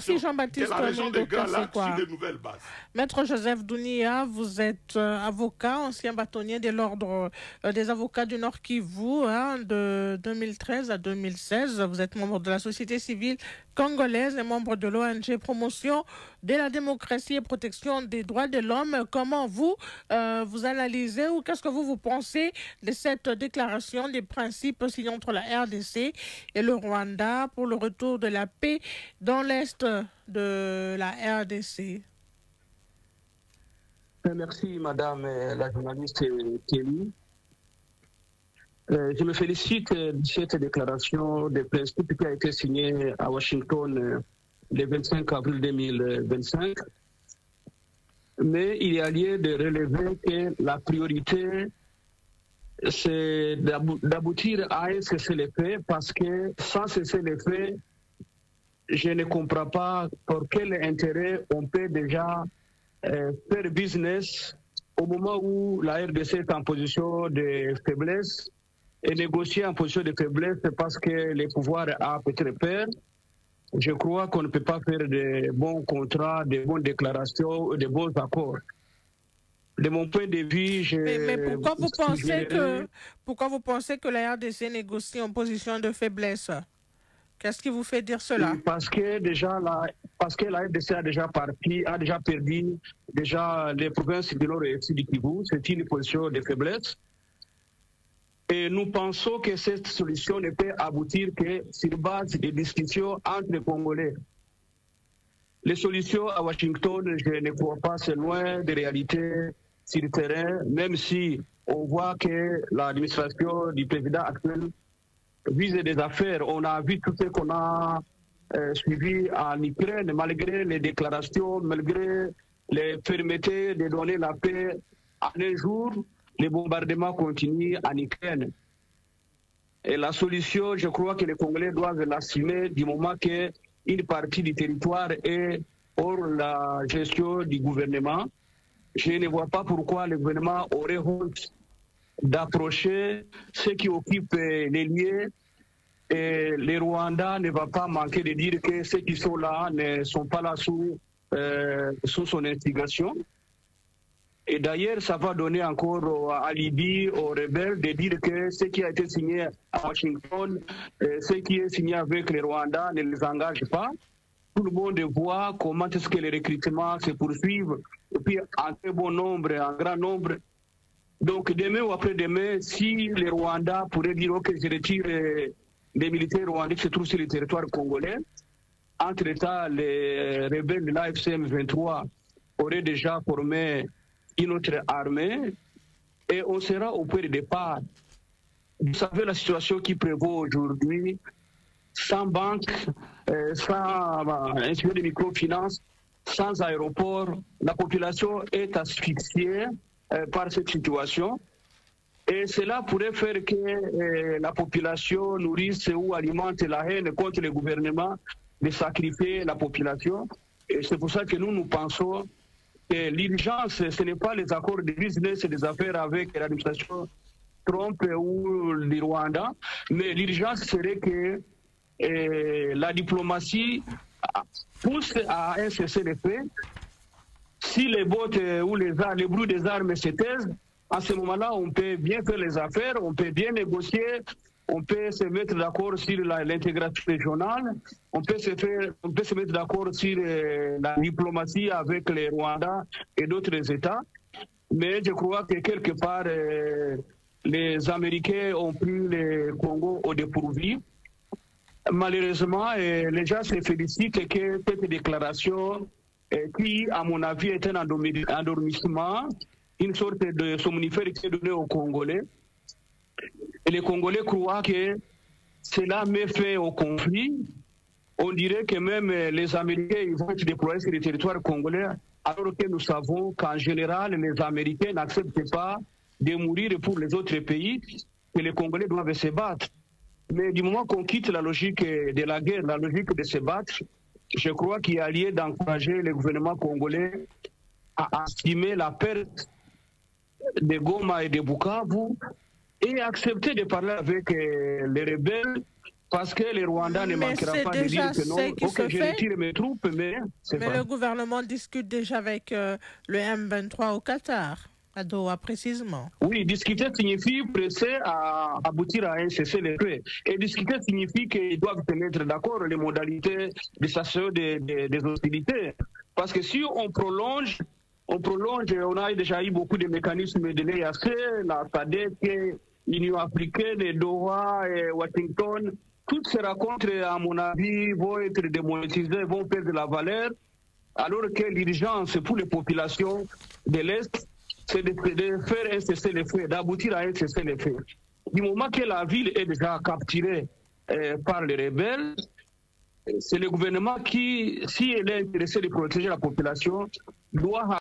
Merci Jean-Baptiste. La région des Grands Lacs sur de nouvelles bases. Maître Joseph Dounia, vous êtes avocat, ancien bâtonnier de l'ordre des avocats du Nord Kivu, de 2013 à 2016. Vous êtes membre de la société civile congolaise et membre de l'ONG Promotion de la démocratie et protection des droits de l'homme. Comment vous analysez ou qu'est-ce que vous pensez de cette déclaration des principes signés entre la RDC et le Rwanda pour le retour de la paix dans l'Est de la RDC? Merci, Madame la journaliste Kelly. Je me félicite de cette déclaration de principe qui a été signée à Washington le 25 avril 2025. Mais il y a lieu de relever que la priorité, c'est d'aboutir à un cessez-le-feu, parce que sans cessez-le-feu, je ne comprends pas pour quel intérêt on peut déjà faire business au moment où la RDC est en position de faiblesse, et négocier en position de faiblesse parce que les pouvoirs a peut-être peur. Je crois qu'on ne peut pas faire de bons contrats, de bonnes déclarations, de bons accords. De mon point de vue, mais pourquoi vous pensez que la RDC négocie en position de faiblesse? Qu'est-ce qui vous fait dire cela? Parce que la RDC a déjà perdu les provinces de l'Or et du Kivu. C'est une position de faiblesse. Et nous pensons que cette solution ne peut aboutir que sur base de discussions entre les Congolais. Les solutions à Washington, je ne crois pas, c'est loin des réalités sur le terrain, même si on voit que l'administration du président actuel vise des affaires. On a vu tout ce qu'on a suivi en Ukraine, malgré les déclarations, malgré les fermetés de donner la paix. En un jour, les bombardements continuent en Ukraine. Et la solution, je crois que les Congolais doivent l'assumer du moment qu'une partie du territoire est hors la gestion du gouvernement. Je ne vois pas pourquoi le gouvernement aurait honte d'approcher ceux qui occupent les lieux. Et le Rwanda ne va pas manquer de dire que ceux qui sont là ne sont pas là sous son instigation. Et d'ailleurs, ça va donner encore à Libye, aux rebelles, de dire que ce qui a été signé à Washington, ce qui est signé avec les Rwandais ne les engage pas. Tout le monde voit comment est-ce que les recrutements se poursuivent, et puis en très bon nombre, en grand nombre. Donc demain ou après-demain, si les Rwandais pourraient dire « Ok, je retire les militaires rwandais qui se trouvent sur le territoire congolais », entre-temps, les rebelles de l'AFCM 23 auraient déjà formé une autre armée et on sera au point de départ. Vous savez la situation qui prévaut aujourd'hui, sans banque, sans institut de microfinance, sans aéroport, la population est asphyxiée par cette situation. Et cela pourrait faire que la population nourrisse ou alimente la haine contre le gouvernement, de sacrifier la population. Et c'est pour ça que nous pensons que l'urgence, ce n'est pas les accords de business et des affaires avec l'administration Trump ou le Rwanda, mais l'urgence serait que la diplomatie pousse à un cessez-le-feu. Si les bottes ou les bruits des armes se taisent, à ce moment-là, on peut bien faire les affaires, on peut bien négocier, on peut se mettre d'accord sur l'intégration régionale, on peut se mettre d'accord sur la diplomatie avec les Rwandais et d'autres États. Mais je crois que quelque part, les Américains ont pris le Congo au dépourvu. Malheureusement, les gens se félicitent que cette déclaration, qui, à mon avis, est un endormissement, une sorte de somnifère qui est donné aux Congolais. Et les Congolais croient que cela met fin au conflit. On dirait que même les Américains ils vont être déployés sur le territoire congolais, alors que nous savons qu'en général, les Américains n'acceptent pas de mourir pour les autres pays, que les Congolais doivent se battre. Mais du moment qu'on quitte la logique de la guerre, la logique de se battre, je crois qu'il y a lieu d'encourager le gouvernement congolais à estimer la perte de Goma et de Bukavu et accepter de parler avec les rebelles Parce que les Rwandais ne manqueront pas de dire que non, ok, je retire mes troupes, mais c'est pas. Mais le gouvernement discute déjà avec le M23 au Qatar, à Doha précisément. Oui, discuter signifie presser à aboutir à un cessez-le-feu. Et discuter signifie qu'ils doivent se mettre d'accord les modalités de cessation des hostilités. Parce que si on prolonge, on a déjà eu beaucoup de mécanismes de l'EAC, la SADC, l'Union africaine, Doha et Washington. Toutes ces rencontres, à mon avis, vont être démonétisées, vont perdre de la valeur, alors que l'urgence pour les populations de l'Est, c'est de faire un cessez-le-feu, d'aboutir à un cessez-le-feu. Du moment que la ville est déjà capturée par les rebelles, c'est le gouvernement qui, si elle est intéressée de protéger la population, doit